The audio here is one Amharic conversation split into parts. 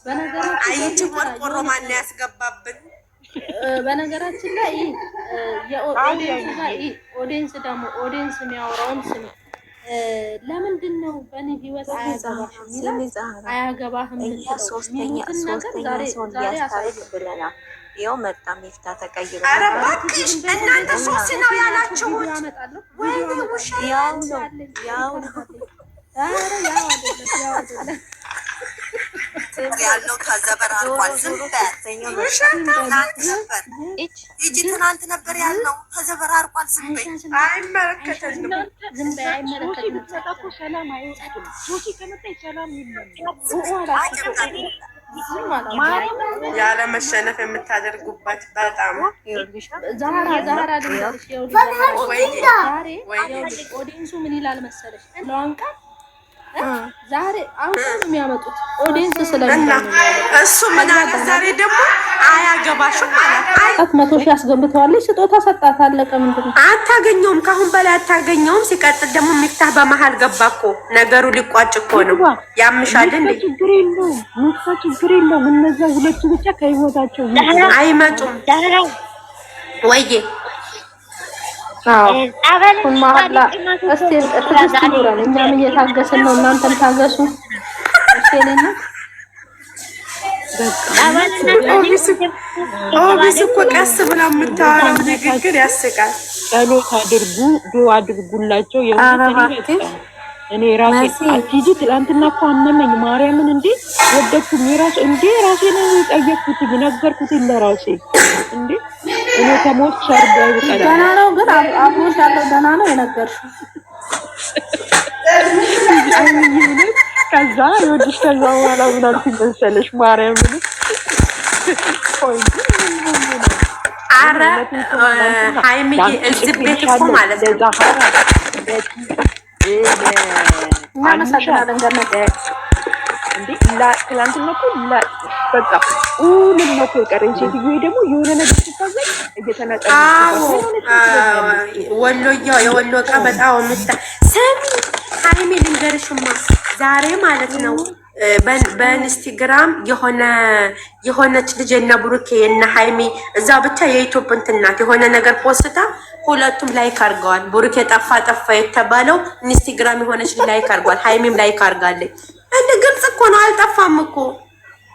በነገራችን ቆርቆሮ ማን ያስገባብን? በነገራችን ላይ ኦዲየንስ ደግሞ ኦዲየንስ የሚያወራውን ስም ለምንድን ነው በእኔ ህይወት አያገባሽም ይላል አያገባህም ሶስተኛ ሰው እንዲያስታርቅ ብለናል። ይኸው መጣ ሚፍታ ተቀይሮ። ኧረ እባክሽ እናንተ ሶስት ነው ያላችሁት ወይ? ውሸት ያው ነው ያለው ከዘበር አልቋል። ዝም በይ ውሸት ነበር። እጂ ትናንት ነበር ያልነው ከዘበር አልቋል። ዝም በይ አይመለከተንም። ዝም በይ አይመለከተንም። ሰላም አይወጣም። ሶሲ ከመጣች ሰላም ይላል። ያለ መሸነፍ የምታደርጉበት በጣም ዛራ ልንገርሽ ኦዲየንሱ ምን ይላል መሰለሽ ለዋንቃ ዛሬ አሁን የሚያመጡት ኦዲየንስ ስለሚና እሱ ምን አለ ዛሬ ደግሞ አያገባሽም ማለት 100,000 አስገምተዋለች። ስጦታ ሰጣት አለቀ። ምንድነው አታገኘውም፣ ካሁን በላይ አታገኘውም። ሲቀጥል ደግሞ ሚፍታህ በመሃል ገባ እኮ ነገሩ ሊቋጭ እኮ ነው። ያምሻል እንዴ? ችግር የለውም። እነዛ ሁለቱ ብቻ ከህይወታቸው አይመጡም ወይዬ ማላ እስቲ ትግስት ይኖራል። እኛም እየታገስን ነው፣ እናንተም ታገሱ። እሺ ኦቢስ እኮ ቀስ ብላ የምታወራው ንግግር ያስቃል። ጸሎት አድርጉ፣ ዱዓ አድርጉላቸው። እኔ ራሴ አትሂጂ ትላንትና እኮ አመመኝ ማርያምን እንዴ ወደኩኝ ራሴ እንዴ ራሴ ነው የጠየቅኩት ነገርኩት ለራሴ እንዴ እኔ ከሞት ሸርብ አይወጣም። ደህና ነው ግን አብሮሽ ያለው ደህና ነው የነገርሽው። ከዛ ይወድሽ ከዛ በኋላ ምን አልኩኝ መሰለሽ ማርያምን አረ ሃይሚዬ እዚህ ቤት እኮ ማለት ነው እናመሰግናለን ገነት እንዴ ትላንትና እኮ በቃ ምን ነው የቀረኝ ሴትዮ ደግሞ የሆነ ነገር ሲታዘኝ እየተነጠለች የወሎ ቀበጣው ምታ ሰሚ ሃይሚ ልንገርሽማ ዛሬ ማለት ነው በኢንስታግራም የሆነች ልጅ እና ብሩኬ እና ሃይሚ እዛ ብቻ የኢትዮጵያ እንትናት የሆነ ነገር ፖስታ ሁለቱም ላይክ አድርገዋል። ብሩኬ ጠፋ የተባለው ኢንስታግራም የሆነች ላይክ አድርጓል። ሃይሚም ላይክ አድርጋለች። እንደ ግልጽ እኮ ነው፣ አልጠፋም እኮ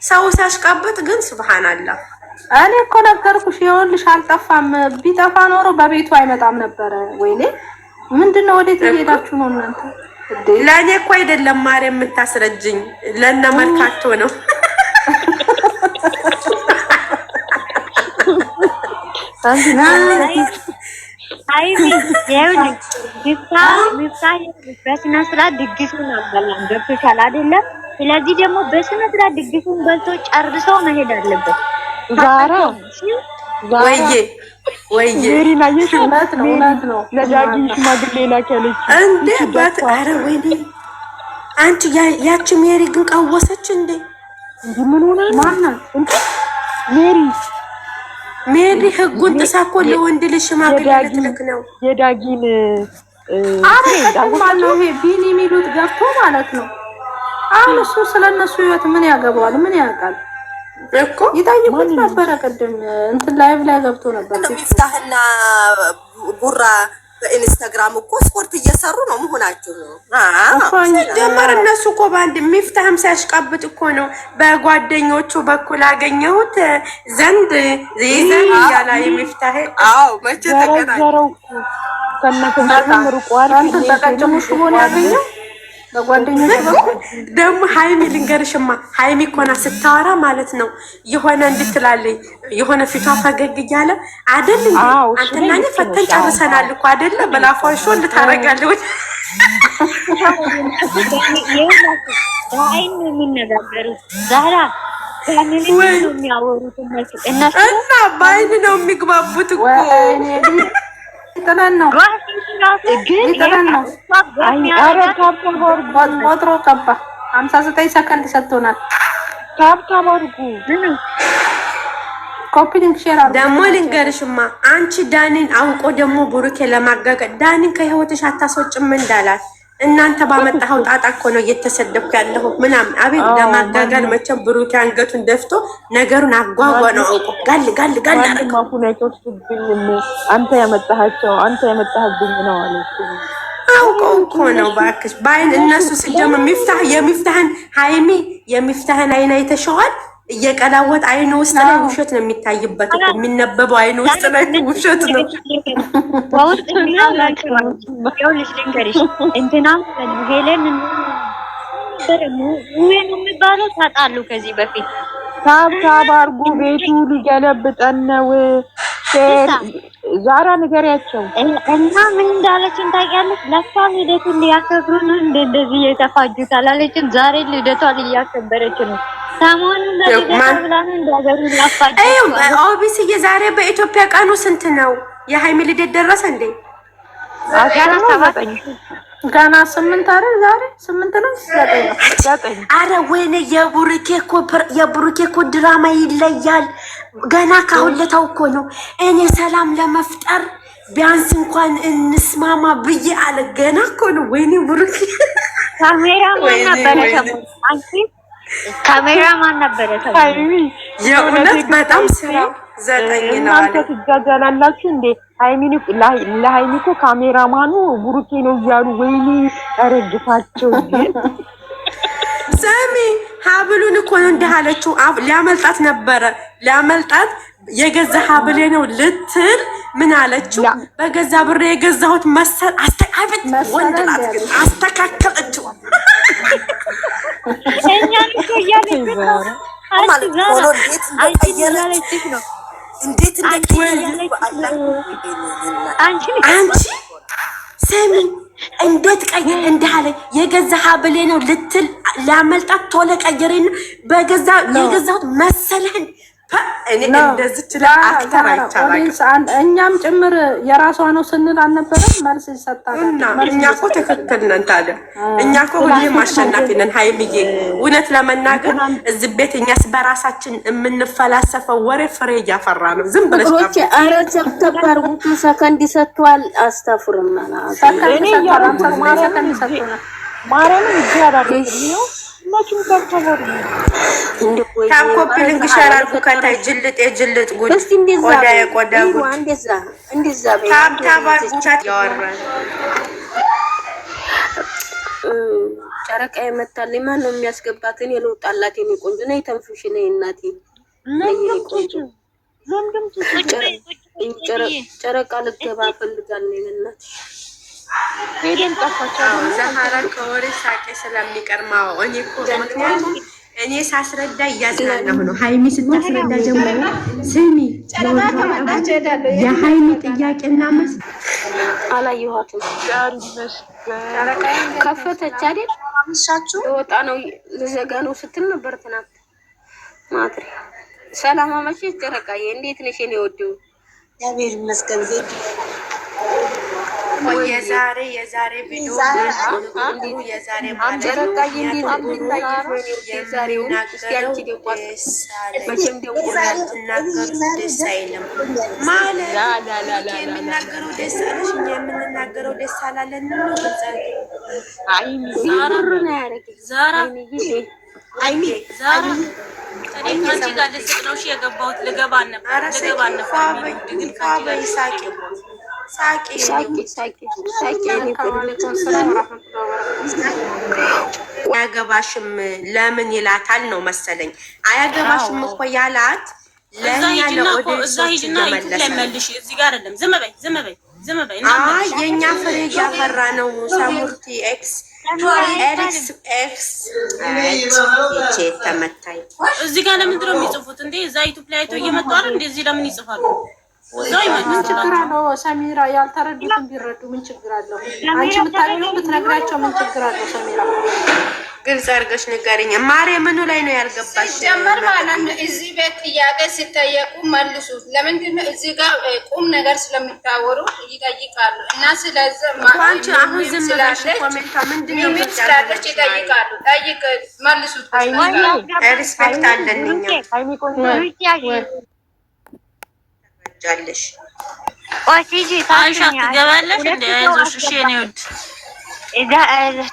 ሰው ሲያሽቃብጥ ግን ሱብሃንአላህ። እኔ እኮ ነገርኩሽ፣ ይኸውልሽ አልጠፋም። ቢጠፋ ኖሮ በቤቱ አይመጣም ነበረ። ወይኔ ምንድነው? ወዴት እየሄዳችሁ ነው እናንተ? ለእኔ እኮ አይደለም ማርያም የምታስረጅኝ ለእነ መልካቶ ነው። አይሚ ይኸውልሽ በስነ ስርዓት ድግሱን አበላን ገብቶሻል አይደለም? ስለዚህ ደግሞ በስነ ስርዓት ድግሱን በልቶ ጨርሰው መሄድ አለበት። ዛራ ወይዬ ሜሪና እውነት ነው ለዳጊ ሽማግሌ ላከለች እንዴ ባት አረ ወይኔ አንቺ ያቺ ሜሪ ግን ቀወሰች እንዴ? ምን ሆነ ማናት ሜሪ ህጉን ጥሳ እኮ ለወንድ ልጅ ሽማግሌ ልትልክ ነው። የዳጊን ማነው ይሄ ቢኒ የሚሉት ገብቶ ማለት ነው። አሁን እሱ ስለነሱ ህይወት ምን ያገባዋል? ምን ያውቃል እኮ ይጠይቁት ነበረ። ቅድም እንትን ላይቭ ላይ ገብቶ ነበር። ሚፍታህና ቡራ በኢንስታግራም እኮ ስፖርት እየሰሩ ነው መሆናቸው ነው። ጀመር እነሱ እኮ ባንድ ሚፍታህም ሲያሽቃብጥ እኮ ነው በጓደኞቹ በኩል አገኘሁት ዘንድ ያላ የሚፍታህ መቼ ተገናኘው ከነከም ርቋል ተቀጭሙሽ ሆነ ያገኘው በጓደኞቹ በኩል ደግሞ ሃይሚ ልንገርሽማ ሃይሚ ኮና ስታወራ ማለት ነው የሆነ እንድትላለኝ የሆነ ፊቷ ፈገግ እያለ አይደል እንዴ አንተና እኔ ፈተን ጨርሰናል እኮ አይደለ በላፋሾ ልታረጋለች አይን የሚነጋገሩት ዛራ ከምን ነው የሚያወሩት እና ባይን ነው የሚግባቡት እኮ ይተናን ነው ግን ይተናን ነው ቆጥሮ ቀባ 59 ሰከንድ ሰጥቶናል። ታብታብ አድርጉ ኮፒሊንግ ሼር አድርጉ። ደግሞ ልንገርሽማ አንቺ ዳኒን አውቆ ደግሞ ብሩኬ ለማጋገጥ ዳኒን ከህይወትሽ አታስወጭም እንዳላት እናንተ ባመጣኸው ጣጣ እኮ ነው እየተሰደብኩ ያለሁ ምናምን። አቤት ለማጋጋል መቼም ብሩክ አንገቱን ደፍቶ ነገሩን አጓጓ ነው አውቆ ጋል ጋል ጋል አንተ ያመጣህብኝ ነው አለች። አውቀው እኮ ነው እባክሽ። በአይን እነሱ ሲጀምር የሚፍታህን ሃይሚ የሚፍታህን አይን አይተሸዋል። እየቀላወጥ አይኑ ውስጥ ላይ ውሸት ነው የሚታይበት እኮ የሚነበበው አይኑ ውስጥ ላይ ውሸት ነው። በውስጥ እንትና ሄለን የሚባለው ታጣሉ ከዚህ በፊት ታብታብ አድርጉ። ቤቱ ሊገለብጠን ነው። ዛራ ንገሪያቸው እና ምን እንዳለችን ታውቂያለሽ? ለካ ልደቱን ሊያከብሩ ነው እንደዚህ የተፋጁት አላለችም። ዛሬ ልደቷን እያከበረች ነው። ሰሞኑን ኦቢስ የዛሬ በኢትዮጵያ ቀኑ ስንት ነው? የሃይሚ ልደት ደረሰ እንዴ? ገና 8 አይደል? ዛሬ 8 ነው 9 ነው። አረ ወይኔ የብሩኬ እኮ ድራማ ይለያል። ገና ካሁለታው እኮ ነው። እኔ ሰላም ለመፍጠር ቢያንስ እንኳን እንስማማ ብዬ አለ። ገና እኮ ነው። ወይኔ ብሩኬ ካሜራማን ነበረ የእውነት በጣም ስራ 9 ነው አለ። እናንተ ትጃጃላላችሁ እንዴ? ለሃይሚ እኮ ካሜራማኑ ብሩኬ ነው እያሉ ወይኔ ረግፋቸው። ሰሚ ሀብሉን እኮ ነው እንዲህ አለችው። ሊያመልጣት ነበረ ሊያመልጣት የገዛ ሀብሌ ነው ልትል ምን አለችው? በገዛ ብሬ የገዛሁት መሰል አስተካክት ወንድላት ግን አስተካከለችው። እኛን እኮ እያለች ነው እንዴት አንቺ ሰሚ እንዴት ቀይ እንዳለ የገዛ ሀብሌ ነው ልትል ላመልጣት ቶሎ ቀየሬና በገዛ የገዛሁት መሰለህን እኔ እንደዚህ ትላል አክተር አይቻላል። እኛም ጭምር የራሷ ነው ስንል አልነበረም? መልስ ይሰጣል። እኛ እኮ ትክክል ነን። ታዲያ እኛ እኮ ሁሌም አሸናፊ ነን። ሃይሚዬ እውነት ለመናገር እዚህ ቤት እኛስ በራሳችን የምንፈላሰፈው ወሬ ፍሬ እያፈራ ነው። ዝም ብለሽ አረ ተባሩ ሰከንድ ሰጥቷል። አስተፍርና እኔ ማርያምን ይያዳደኝ ነው ማችን ተከበሩ ታኮፕ ልንግ ሸራርኩ ከታይ ጅልጥ የጅልጥ ጉድ ቆዳ የቆዳ ጉድ እንደዛ ታባር ጉቻት ያወራል። ጨረቃ የመጣልኝ ማን ነው የሚያስገባት? እኔ ልውጣላት። የኔ ቆንጆ ነይ ተንፍሽ ነይ እናቴ ነይ ቆንጆ ጨረቃ ልትገባ ፈልጋለሁ እናትሽ ሄደን ጠፋቸው። ዛሃራ ከወሬ ሳቄ ስለሚቀርማው እኔ እኮ ምክንያቱም እኔ ሳስረዳ እያዝናናሁ ነው። ሃይሚ ስታስረዳ ደግሞ ስሚ የሃይሚ ጥያቄና መልስ አላየኋትም። ከፈተች አይደል? ወጣ ነው ልዘጋ ነው ስትል ነበር ትናንት ማትሪ። ሰላም አመሸሽ ጨረቃዬ፣ እንዴት ነሽ የኔ ወዴው? እግዚአብሔር ይመስገን። የዛሬ ቪዲዮ የዛሬ ጨረቃዬ እንዴት አምጥታየሽ? የዛሬው እስኪ አንቺ ደጓስ መቼም ትናገሩ ደስ አይልም ማለት የሚናገረው ደስ አለሽ፣ እኛ የምንናገረው ደስ አላለን ነው። እኔ ከአንቺ ጋር ልስቅ ነው የገባሁት። ልገባ ነበር አያገባሽም ለምን ይላታል ነው መሰለኝ። አያገባሽም እኮ ያላት ለኛ ለኦዲየንሶች ለመልሽ እዚህ ጋር አይደለም። ዝም በይ የኛ ፍሬ ያፈራ ነው። ሳሙርቲ ኤክስ ተመታይ እዚህ ጋር ለምንድን ነው የሚጽፉት እንዴ? እዛ ዩቲዩብ ላይ አይተው እየመጡ አይደል? እንደዚህ ለምን ይጽፋሉ? ምን ችግር አለው? ሰሚራ ያልተረዱትን ቢረዱ ምን ችግር አለው? አንቺ ብታገኙ ብትነግራቸው ምን ችግር አለው? ሰሚራ ግልጽ አድርገሽ ንገሪኝ ማሬ። ምኑ ላይ ነው ያልገባሽ? ጀመር ማለት ነው። እዚህ ቤት ጥያቄ ሲጠየቁ መልሱ። ለምንድን ነው እዚህ ጋር ቁም ነገር ስለምታወሩ ይጠይቃሉ። እና ስለዚህ አንቺ አሁን ዝም ብለሽ ኮሜንታ ምንድነው ስላለች ይጠይቃሉ። ጠይቅ መልሱት። ሪስፔክት አለን እኛ ኦቲጂ ታሽኛ ትገባለሽ እንደ አይዞሽ። እሺ የኔ ውድ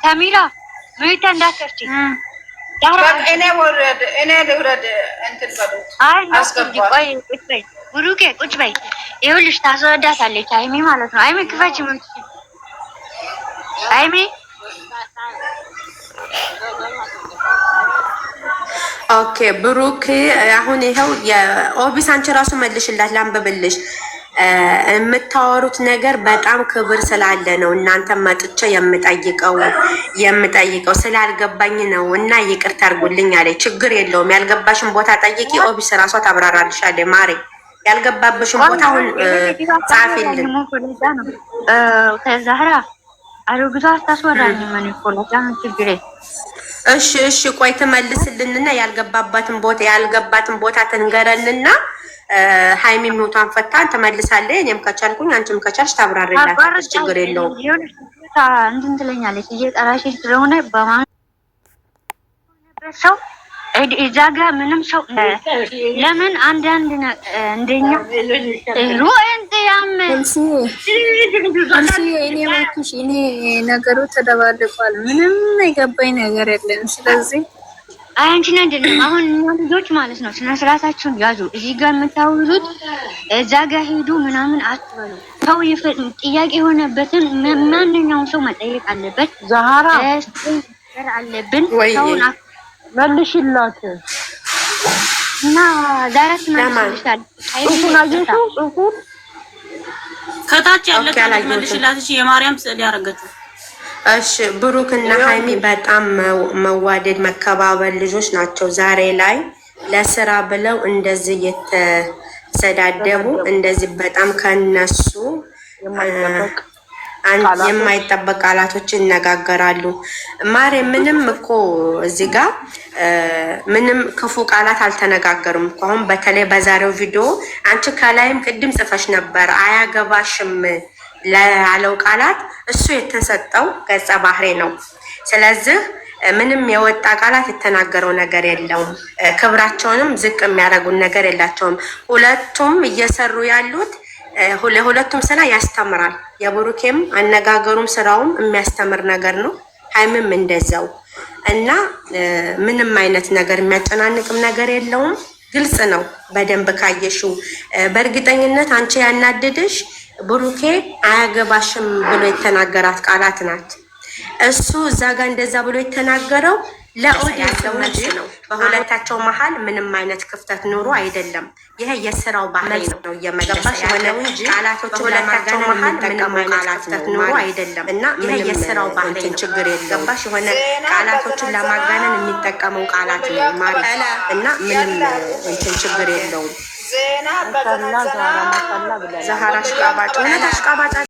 ተሚራ ምይታ እንዳትርቺ እኔ ልውረድ እንትን በሉት። አይ ቆይ ቁጭ በይ ብሩኬ ቁጭ በይ። ይኸውልሽ ታስወዳታለች አይሚ ማለት ነው። አይሚ ክፈች ምን አይሚ ኦኬ ብሩክ አሁን ይኸው የኦቢስ አንቺ ራሱ መልሽላት ላንብብልሽ። የምታወሩት ነገር በጣም ክብር ስላለ ነው እናንተ መጥቼ የምጠይቀው ስላልገባኝ ነው እና ይቅርታ አድርጉልኝ አለ። ችግር የለውም ያልገባሽን ቦታ ጠይቂ። ኦቢስ ራሷ ታብራራልሻለች። ማሬ ያልገባብሽን ቦታ አሁን ጻፊልን። ተዛህራ አሮግቷ አታስወራኝ ምን ይቆላል ችግር እሺ ቆይ ትመልስልንና ያልገባትን ቦታ ትንገረንና ሃይሚ ሞቷን ፈታን ትመልሳለች። እኔም ከቻልኩኝ አንቺም ከቻልሽ ታብራሪላታለሽ። ችግር የለውም። እንትን ትለኛለች እየጠራሽ ስለሆነ በማን ሰው እዛ ጋር ምንም ሰው ለምን አንዳንድ እንደኛ ሩእንት ያም እኔ ነገሩ ተደባልቋል። ምንም የገባኝ ነገር የለም። ስለዚህ አንቺ አይደለም አሁን እኛ ልጆች ማለት ነው ስነ ስርዓታችሁን ያዙ። እዚህ ጋር የምታውዙት እዛ ጋር ሄዱ ምናምን አትበሉ። ሰው ጥያቄ የሆነበትን ማንኛውም ሰው መጠየቅ አለበት። ዛሃራ አለብን ሰውን መልሽላት እና ዛሬት መልሽላል። ጽሁፉን አየሽው? ጽሁፉን ከታች ያለ ካለ መልሽላት። እሺ የማርያም ስዕል ያረገችው። እሺ ብሩክ እና ሃይሚ በጣም መዋደድ መከባበር ልጆች ናቸው። ዛሬ ላይ ለስራ ብለው እንደዚህ የተሰዳደቡ እንደዚህ በጣም ከነሱ የማይጠበቅ ቃላቶችን ይነጋገራሉ። ማሬ ምንም እኮ እዚህ ጋር ምንም ክፉ ቃላት አልተነጋገሩም እኮ። አሁን በተለይ በዛሬው ቪዲዮ አንቺ ከላይም ቅድም ጽፈሽ ነበር አያገባሽም ላለው ቃላት እሱ የተሰጠው ገጸ ባህሪ ነው። ስለዚህ ምንም የወጣ ቃላት የተናገረው ነገር የለውም። ክብራቸውንም ዝቅ የሚያደርጉን ነገር የላቸውም። ሁለቱም እየሰሩ ያሉት ለሁለቱም ስራ ያስተምራል። የብሩኬም አነጋገሩም ስራውም የሚያስተምር ነገር ነው። ሃይምም እንደዛው እና ምንም አይነት ነገር የሚያጨናንቅም ነገር የለውም። ግልጽ ነው። በደንብ ካየሽው በእርግጠኝነት አንቺ ያናደደሽ ብሩኬ አያገባሽም ብሎ የተናገራት ቃላት ናት። እሱ እዛ ጋር እንደዛ ብሎ የተናገረው ለኦዲየንስ ነው። በሁለታቸው መሀል ምንም አይነት ክፍተት ኑሮ አይደለም። ይሄ የስራው ባህሪ ነው። እየመገባሽ የሆነው እንጂ ቃላቶቹ ለማጋነን መሀል ምንም አይነት ክፍተት ኑሮ አይደለም እና ይሄ የስራው ባህሪ ነው። ችግር የለም። ገባሽ የሆነ ቃላቶቹን ለማጋነን የሚጠቀመው ቃላት ነው ማለት እና ምንም እንትን ችግር የለውም። ዛሃራ አሽቃባጭ